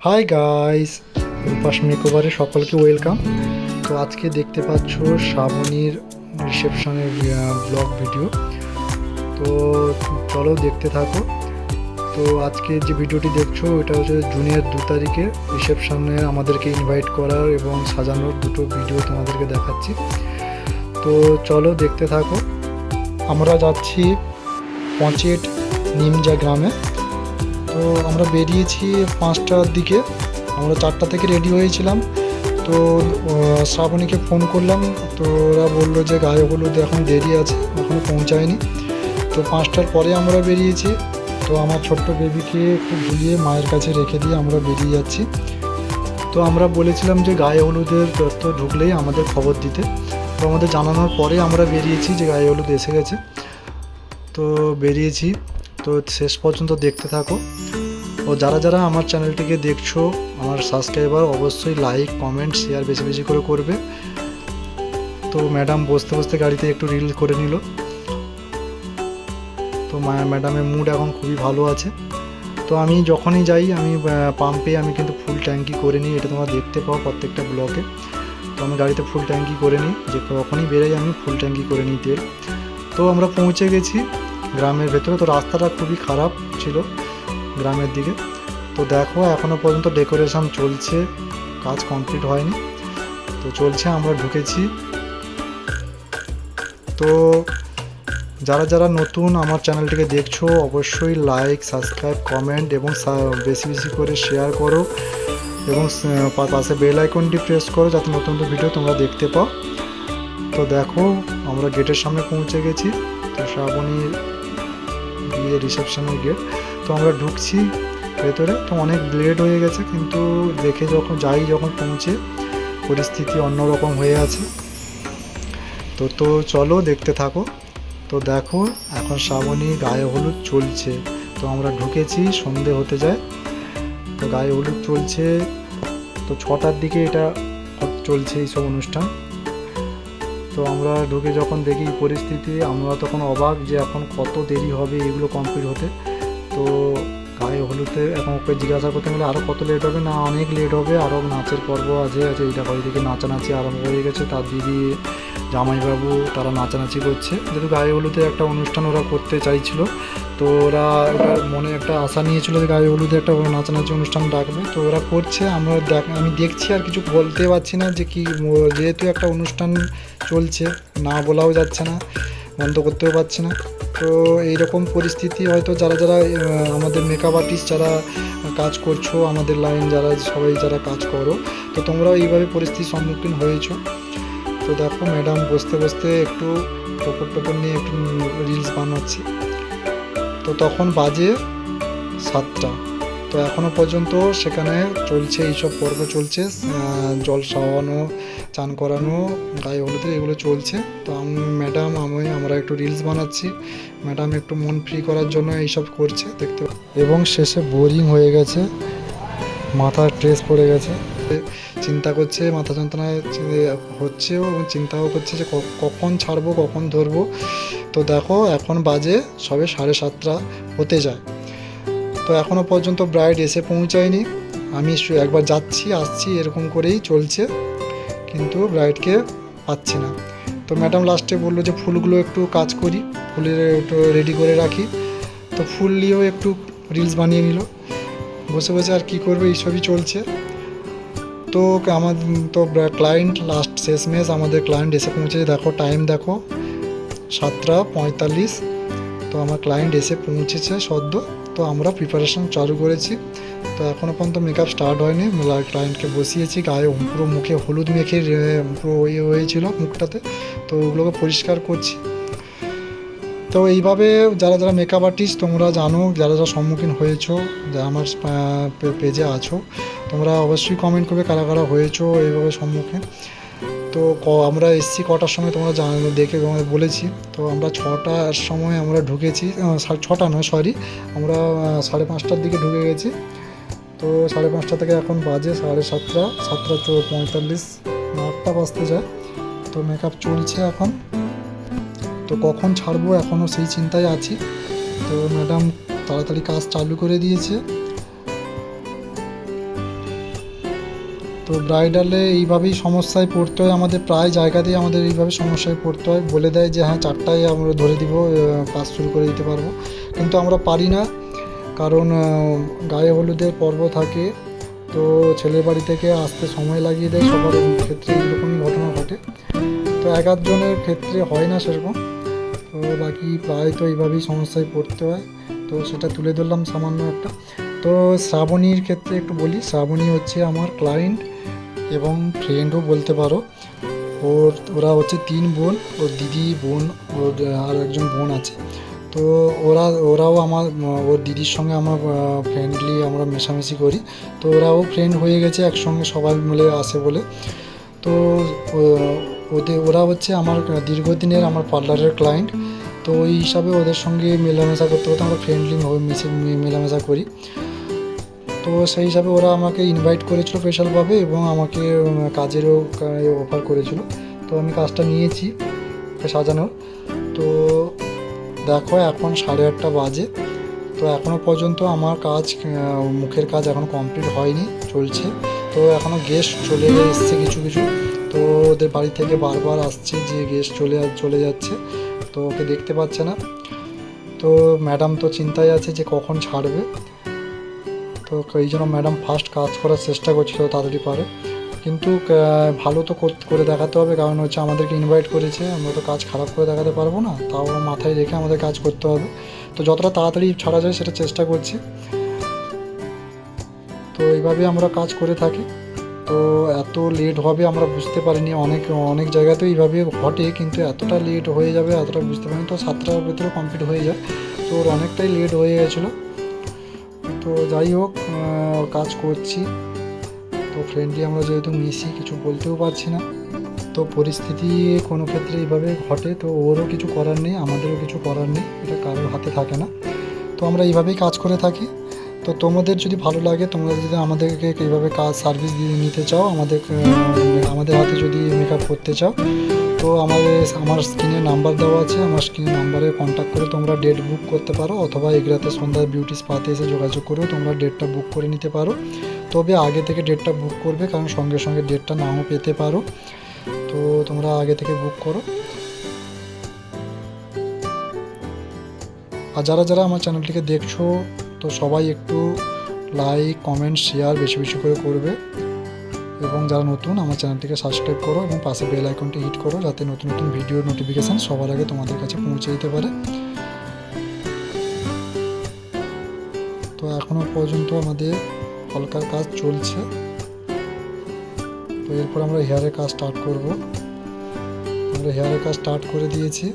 Hi guys, Rupa's মেকওভারে সকলকে welcome. তো আজকে দেখতে পাচ্ছ শ্রাবণীর রিসেপশনের ব্লগ ভিডিও। তো চলো দেখতে থাকো। তো আজকে যে ভিডিওটি দেখছো এটা হচ্ছে জুনের 2 তারিখে রিসেপশনে আমাদেরকে ইনভাইট করার এবং সাজানোর দুটো ভিডিও তোমাদেরকে দেখাচ্ছি। তো চলো দেখতে থাকো। আমরা যাচ্ছি পঁচেট নিমজা গ্রামে। তো আমরা বেরিয়েছি 5টার দিকে, আমরা 4টা থেকে রেডি হয়েছিলাম। তো শ্রাবণীকে ফোন করলাম, তো ওরা বললো যে গায়ে হলুদ এখন দেরি আছে, এখনও পৌঁছায়নি। তো 5টার পরে আমরা বেরিয়েছি। তো আমার ছোট্ট বেবিকে একটু ঝুলিয়ে মায়ের কাছে রেখে দিয়ে আমরা বেরিয়ে যাচ্ছি। তো আমরা বলেছিলাম যে গায়ে হলুদের তথ্য ঢুকলেই আমাদের খবর দিতে। তো আমাদের জানানোর পরে আমরা বেরিয়েছি যে গায়ে হলুদ এসে গেছে। তো বেরিয়েছি, তো শেষ পর্যন্ত দেখতে থাকো। ও যারা যারা আমার চ্যানেলটিকে দেখছো, আমার সাবস্ক্রাইবার, অবশ্যই লাইক কমেন্ট শেয়ার বেশি বেশি করে করবে। তো ম্যাডাম বসতে বসতে গাড়িতে একটু রিল করে নিল। তো ম্যাডামের মুড এখন খুবই ভালো আছে। তো আমি যখনই যাই আমি পাম্পে আমি কিন্তু ফুল ট্যাঙ্কি করে নিই, এটা তোমরা দেখতে পাও প্রত্যেকটা ব্লকে। তো আমি গাড়িতে ফুল ট্যাঙ্কি করে নিই, যে যখনই বেরোই আমি ফুল ট্যাঙ্কি করে নিই তেল। তো আমরা পৌঁছে গেছি গ্রামের ভেতরে। তো রাস্তাটা খুবই খারাপ ছিল গ্রামের দিকে। তো দেখো এখনও পর্যন্ত ডেকোরেশন চলছে, কাজ কমপ্লিট হয়নি, তো চলছে। আমরা ঢুকেছি। তো যারা যারা নতুন আমার চ্যানেলটিকে দেখছো, অবশ্যই লাইক সাবস্ক্রাইব কমেন্ট এবং বেশি বেশি করে শেয়ার করো এবং পাশে বেল আইকনটি প্রেস করো যাতে নতুন নতুন ভিডিও তোমরা দেখতে পাও। তো দেখো আমরা গেটের সামনে পৌঁছে গেছি। তো শ্রাবণীর বিয়ে রিসেপশনের গেট। তো আমরা ঢুকছি ভেতরে। তো অনেক লেট হয়ে গেছে, কিন্তু দেখে যখন পৌঁছে পরিস্থিতি অন্যরকম হয়ে আছে। তো চলো দেখতে থাকো। তো দেখো এখন শ্রাবণী গায়ে হলুদ চলছে। তো আমরা ঢুকেছি, সন্ধে হতে যায়। তো গায়ে হলুদ চলছে। তো 6টার দিকে এটা চলছে এইসব অনুষ্ঠান। তো আমরা ঢুকে যখন দেখি পরিস্থিতি, আমরা তখন অবাক যে এখন কত দেরি হবে এগুলো কমপ্লিট হতে। তো গায়ে হলুদে এখন ওকে জিজ্ঞাসা করতে গেলে আরও কত লেট হবে, না অনেক লেট হবে, আরও নাচের পর্ব আছে। এইটা ওইদিকে নাচানাচি আরম্ভ হয়ে গেছে। তার দিদি জামাইবাবু তারা নাচানাচি করছে, যেহেতু গায়ে হলুদে একটা অনুষ্ঠান ওরা করতে চাইছিল। তো ওরা এটার মনে একটা আশা নিয়েছিল যে গায়ে হলুদে একটা নাচানাচি অনুষ্ঠান ডাকবে। তো ওরা করছে, আমি দেখছি, আর কিছু বলতে পারছি না যে কি, যেহেতু একটা অনুষ্ঠান চলছে, না বলাও যাচ্ছে না, বন্ধ করতেও পারছি না। তো এইরকম পরিস্থিতি হয়তো যারা যারা আমাদের মেকআপ আর্টিস্ট যারা কাজ করছো, আমাদের লাইন যারা সবাই যারা কাজ করো, তো তোমরাও এইভাবে পরিস্থিতির সম্মুখীন হয়েছো। তো দেখো ম্যাডাম বসতে বসতে একটু টোপর নিয়ে একটু রিলস বানাচ্ছি। তো তখন বাজে 7টা। তো এখনও পর্যন্ত সেখানে চলছে, এইসব পর্ব চলছে, জল খাওয়ানো, চান করানো, গায়ে হলুদের এগুলো চলছে। তো আমরা একটু রিলস বানাচ্ছি। ম্যাডাম একটু মন ফ্রি করার জন্য এইসব করছে দেখতে। এবং শেষে বোরিং হয়ে গেছে, মাথার ট্রেস পড়ে গেছে, চিন্তা করছে, মাথা যন্ত্রণা হচ্ছেও এবং চিন্তাও করছে যে কখন ছাড়বো কখন ধরবো। তো দেখো এখন বাজে সবে 7:30 হতে যায়। তো এখনও পর্যন্ত ব্রাইড এসে পৌঁছায়নি। আমি একবার যাচ্ছি আসছি এরকম করেই চলছে, কিন্তু ব্রাইডকে পাচ্ছি না। তো ম্যাডাম লাস্টে বললো যে ফুলগুলো একটু কাজ করি, ফুলের একটু রেডি করে রাখি। তো ফুল নিয়েও একটু রিলস বানিয়ে নিল বসে বসে, আর কি করবে, এইসবই চলছে। তো ক্লায়েন্ট লাস্ট শেষমেশ আমাদের ক্লায়েন্ট এসে পৌঁছেছে। দেখো টাইম দেখো 7:45। তো আমার ক্লায়েন্ট এসে পৌঁছেছে সদ্য। তো আমরা প্রিপারেশন চালু করেছি। তো এখনও পর্যন্ত মেকআপ স্টার্ট হয়নি। ক্লায়েন্টকে বসিয়েছি, গায়ে পুরো মুখে হলুদ মেখে পুরো হয়েছিল মুখটাতে। তো ওগুলোকে পরিষ্কার করছি। তো এইভাবে যারা যারা মেকআপ আর্টিস্ট তোমরা জানো, যারা যারা সম্মুখীন হয়েছো, যারা আমার পেজে আছো, তোমরা অবশ্যই কমেন্ট করবে কারা কারা হয়েছো এইভাবে সম্মুখীন। তো আমরা এসছি কটার সময় তোমরা দেখে তোমাদের বলেছি। তো আমরা 6টার সময় আমরা ঢুকেছি, 6টা নয় সরি, আমরা 5:30টার দিকে ঢুকে গেছি। তো 5:30 থেকে এখন বাজে 7:30, 7:45, 8টা বাজতে যায়। তো মেকআপ চলছে এখন। তো কখন ছাড়বো এখনও সেই চিন্তায় আছি। তো ম্যাডাম তাড়াতাড়ি কাজ চালু করে দিয়েছে। তো ব্রাইডালে এইভাবেই সমস্যায় পড়তে হয়, আমাদের প্রায় জায়গাতেই আমাদের এইভাবে সমস্যায় পড়তে হয়। বলে দেয় যে হ্যাঁ 4টায় আমরা ধরে দিব, কাজ শুরু করে দিতে পারবো, কিন্তু আমরা পারি না। কারণ গায়ে হলুদের পর্ব থাকে, তো ছেলের বাড়ি থেকে আসতে সময় লাগিয়ে দেয়। সবার ক্ষেত্রে এরকমই ঘটনা ঘটে, তো এক আধজনের ক্ষেত্রে হয় না সেরকম। তো বাকি প্রায় তো এইভাবেই সমস্যায় পড়তে হয়, তো সেটা তুলে ধরলাম সামান্য একটা। তো শ্রাবণীর ক্ষেত্রে একটু বলি। শ্রাবণী হচ্ছে আমার ক্লায়েন্ট এবং ফ্রেন্ডও বলতে পারো। ওরা হচ্ছে 3 বোন, ওর দিদি, বোন, ওর আর একজন বোন আছে। তো ওরাও ওর দিদির সঙ্গে আমার ফ্রেন্ডলি, আমরা মেশামেশি করি। তো ওরাও ফ্রেন্ড হয়ে গেছে, একসঙ্গে সবাই মিলে আসে বলে। তো ওরা হচ্ছে আমার দীর্ঘদিনের আমার পার্লারের ক্লায়েন্ট। তো ওই হিসাবে ওদের সঙ্গে মেলামেশা করতে করতে আমরা ফ্রেন্ডলিভাবে মেলামেশা করি। তো সেই হিসাবে ওরা আমাকে ইনভাইট করেছিল স্পেশালভাবে, এবং আমাকে কাজেরও অফার করেছিল। তো আমি কাজটা নিয়েছি সাজানোর। তো দেখো এখন 8:30 বাজে, তো এখনও পর্যন্ত আমার কাজ, মুখের কাজ এখনও কমপ্লিট হয়নি, চলছে। তো এখনও গেস্ট চলে এসছে কিছু কিছু। তো ওদের বাড়ি থেকে বারবার আসছে যে গেস্ট চলে যাচ্ছে, তো ওকে দেখতে পাচ্ছে না। তো ম্যাডাম তো চিন্তায় আছে যে কখন ছাড়বে। তো এই জন্য ম্যাডাম ফার্স্ট কাজ করার চেষ্টা করছিল, তাড়াতাড়ি পারে। কিন্তু ভালো তো করে দেখাতে হবে, কারণ হচ্ছে আমাদেরকে ইনভাইট করেছে, আমরা তো কাজ খারাপ করে দেখাতে পারবো না, তাও মাথায় রেখে আমাদের কাজ করতে হবে। তো যতটা তাড়াতাড়ি ছাড়া যায় সেটা চেষ্টা করছি। তো এইভাবে আমরা কাজ করে থাকি। তো এত লেট হবে আমরা বুঝতে পারিনি, অনেক জায়গাতেও এইভাবে ঘটে, কিন্তু এতটা লেট হয়ে যাবে এতটা বুঝতে পারিনি। তো 7টার ভিতরে কমপ্লিট হয়ে যায়, তো ওর অনেকটাই লেট হয়ে গেছিলো। তো যাই হোক, কাজ করছি। তো ফ্রেন্ডলি আমরা যেহেতু মিশি, কিছু বলতেও পারছি না। তো পরিস্থিতি কোনো ক্ষেত্রে এইভাবে ঘটে, তো ওরও কিছু করার নেই, আমাদেরও কিছু করার নেই, এটা কারোর হাতে থাকে না। তো আমরা এইভাবেই কাজ করে থাকি। তো তোমাদের যদি ভালো লাগে, তোমরা যদি আমাদেরকে এইভাবে কাজ সার্ভিস দিয়ে নিতে চাও, আমাদের হাতে যদি মেকআপ করতে চাও, তো আমার স্ক্রিনে নাম্বার দেওয়া আছে, আমার স্ক্রিনে নাম্বারে কন্ট্যাক্ট করে তোমরা ডেট বুক করতে পারো, অথবা এগরাতে সন্ধ্যা বিউটি স্পাতে এসে যোগাযোগ করেও তোমরা ডেটটা বুক করে নিতে পারো। তবে আগে থেকে ডেটটা বুক করবে, কারণ সঙ্গে সঙ্গে ডেটটা নাও পেতে পারো। তো তোমরা আগে থেকে বুক করো। আর যারা আমার চ্যানেলটিকে দেখছো, তো সবাই একটু লাইক, কমেন্ট, শেয়ার বেশি বেশি করে করবে। এবং যারা নতুন, আমার চ্যানেলটিকে সাবস্ক্রাইব করো এবং পাশে বেল আইকনটি হিট করো, যাতে নতুন নতুন ভিডিওর নোটিফিকেশান সবার আগে তোমাদের কাছে পৌঁছে যেতে পারে। তো এখনও পর্যন্ত আমাদের হালকার কাজ চলছে। তো এরপর আমরা হেয়ারের কাজ স্টার্ট করব। আমরা হেয়ারের কাজ স্টার্ট করে দিয়েছি।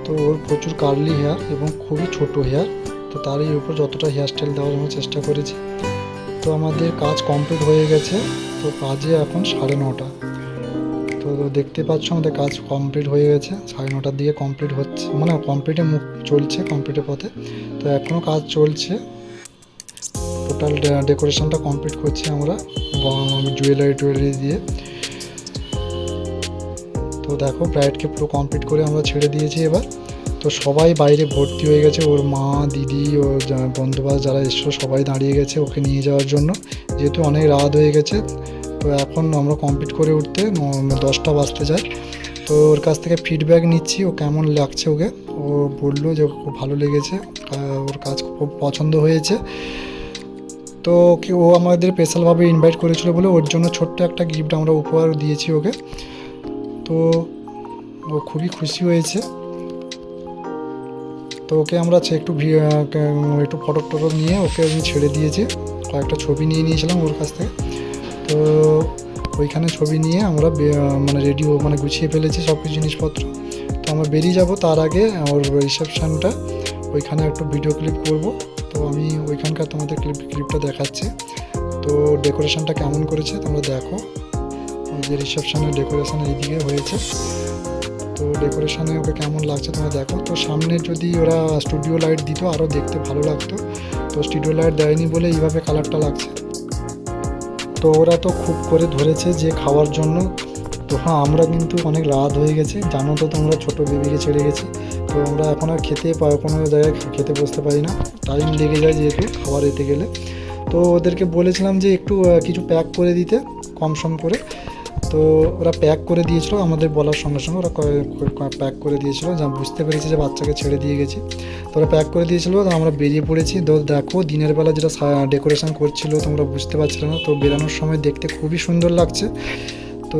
তো ওর প্রচুর কার্লি হেয়ার এবং খুবই ছোট হেয়ার, তো তারই উপর যতটা হেয়ার স্টাইল দেওয়ার আমরা চেষ্টা করেছি। তো আমাদের কাজ কমপ্লিট হয়ে গেছে। তো বাজে এখন 9:30। তো দেখতে পাচ্ছ আমাদের কাজ কমপ্লিট হয়ে গেছে, 9:30 দিকে কমপ্লিট হচ্ছে, মানে কমপ্লিটে মুখ চলছে, কমপ্লিটের পথে। তো এখনও কাজ চলছে। টোটাল ডেকোরেশনটা কমপ্লিট করছি আমরা জুয়েলারি দিয়ে। তো দেখো ব্রাইডকে পুরো কমপ্লিট করে আমরা ছেড়ে দিয়েছি এবার। তো সবাই বাইরে ভর্তি হয়ে গেছে, ওর মা, দিদি, ওর বন্ধুবান্ধব যারা এসেছিলো সবাই দাঁড়িয়ে গেছে ওকে নিয়ে যাওয়ার জন্য, যেহেতু অনেক রাত হয়ে গেছে। তো এখন আমরা কমপ্লিট করে উঠতে 10টা বাজতে যায়। তো ওর কাছ থেকে ফিডব্যাক নিচ্ছি, ও কেমন লাগছে ওকে। ও বললো যে খুব ভালো লেগেছে, ওর কাজ খুব পছন্দ হয়েছে। তো ও আমাদের স্পেশালভাবে ইনভাইট করেছিল বলে ওর জন্য ছোট্ট একটা গিফট আমরা উপহার দিয়েছি ওকে। তো ও খুবই খুশি হয়েছে। তো ওকে আমরা একটু ফটো নিয়ে ওকে আমি ছেড়ে দিয়েছি, কয়েকটা ছবি নিয়ে নিয়েছিলাম ওর কাছ থেকে। তো ওইখানে ছবি নিয়ে আমরা রেডি গুছিয়ে ফেলেছি সব কিছু জিনিসপত্র। তো আমরা বেরিয়ে যাব, তার আগে ওর রিসেপশানটা ওইখানে একটু ভিডিও ক্লিপ করব। তো আমি ওইখানকার তোমাদের ক্লিপটা দেখাচ্ছি। তো ডেকোরেশনটা কেমন করেছে তোমরা দেখো। ওই যে রিসেপশানের ডেকোরেশন এইদিকে হয়েছে, তো ডেকোরেশনে ওকে কেমন লাগছে তোমরা দেখো। তো সামনে যদি ওরা স্টুডিও লাইট দিত আরও দেখতে ভালো লাগতো, তো স্টুডিও লাইট দেয়নি বলে এইভাবে কালারটা লাগছে। তো ওরা তো খুব করে ধরেছে যে খাওয়ার জন্য। তো হ্যাঁ, আমরা কিন্তু অনেক রাত হয়ে গেছে, জানো তো তোমরা, ছোটো বেবিকে ছেড়ে গেছি। তো আমরা এখন আর কোনো জায়গায় খেতে বসতে পারি না, টাইম লেগে যায় যেহেতু খাবার এতে গেলে। তো ওদেরকে বলেছিলাম যে একটু কিছু প্যাক করে দিতে কম সম করে। তো ওরা প্যাক করে দিয়েছিল, আমাদের বলার সঙ্গে সঙ্গে ওরা প্যাক করে দিয়েছিল, যা বুঝতে পেরেছি যে বাচ্চাকে ছেড়ে দিয়ে গেছি। তো ওরা প্যাক করে দিয়েছিল, তো আমরা বেরিয়ে পড়েছি। তো দেখো দিনের বেলা যেটা ডেকোরেশন করছিল তোমরা বুঝতে পারছিলে না, তো বেরানোর সময় দেখতে খুবই সুন্দর লাগছে। তো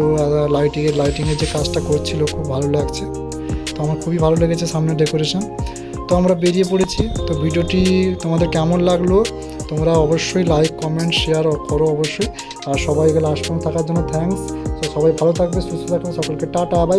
লাইটিংয়ের যে কাজটা করছিল খুব ভালো লাগছে, তো আমার খুবই ভালো লেগেছে সামনে ডেকোরেশন। তো আমরা বেরিয়ে পড়েছি। তো ভিডিওটি তোমাদের কেমন লাগলো তোমরা অবশ্যই লাইক কমেন্ট শেয়ার করো অবশ্যই। আর সবাইকে লাস্ট পর্যন্ত থাকার জন্য থ্যাঙ্কস। তো সবাই ভালো থাকবে, সুস্থ থাকবে, সকলকে টাটা বাই বাই।